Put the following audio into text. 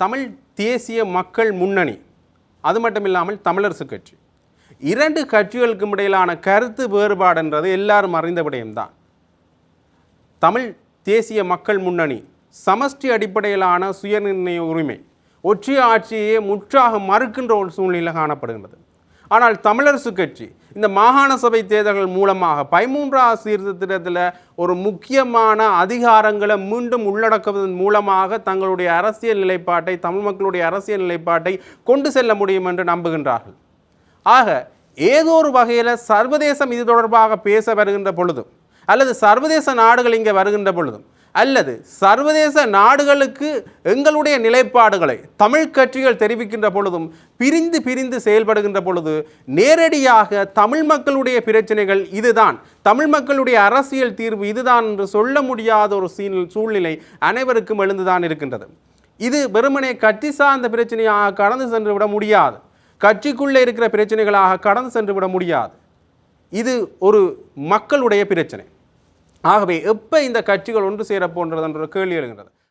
தமிழ் தேசிய மக்கள் முன்னணி, அது மட்டும் இல்லாமல் தமிழரசு கட்சி, இரண்டு கட்சிகளுக்கும் இடையிலான கருத்து வேறுபாடுன்றது எல்லாரும் அறிந்த விடயம்தான். தமிழ் தேசிய மக்கள் முன்னணி சமஷ்டி அடிப்படையிலான சுயநிர்ணய உரிமை, ஒற்றை ஆட்சியை முற்றாக மறுக்கின்ற ஒரு சூழ்நிலை காணப்படுகின்றது. ஆனால் தமிழரசு கட்சி இந்த மாகாண சபை தேர்தல்கள் மூலமாக 13வது சீர்திருத்தத்தில் ஒரு முக்கியமான அதிகாரங்களை மீண்டும் உள்ளடக்குவதன் மூலமாக தங்களுடைய அரசியல் நிலைப்பாட்டை, தமிழ் மக்களுடைய அரசியல் நிலைப்பாட்டை கொண்டு செல்ல முடியும் என்று நம்புகின்றார்கள். ஆக ஏதோ ஒரு வகையில் சர்வதேசம் இது தொடர்பாக பேச வருகின்ற பொழுதும், அல்லது சர்வதேச நாடுகள் இங்கே வருகின்ற பொழுதும், அல்லது சர்வதேச நாடுகளுக்கு எங்களுடைய நிலைப்பாடுகளை தமிழ் கட்சிகள் தெரிவிக்கின்ற பொழுதும், பிரிந்து பிரிந்து செயல்படுகின்ற பொழுது நேரடியாக தமிழ் மக்களுடைய பிரச்சனைகள் இதுதான், தமிழ் மக்களுடைய அரசியல் தீர்வு இதுதான் என்று சொல்ல முடியாத ஒரு சூழ்நிலை அனைவருக்கும் எழுந்துதான் இருக்கின்றது. இது வெறுமனே கட்சி சார்ந்த பிரச்சனையாக கடந்து சென்று விட முடியாது, கட்சிக்குள்ளே இருக்கிற பிரச்சனைகளாக கடந்து சென்று விட முடியாது. இது ஒரு மக்களுடைய பிரச்சனை. ஆகவே எப்போ இந்த கட்சிகள் ஒன்று சேர போன்றது என்ற கேள்வி எழுகின்றது.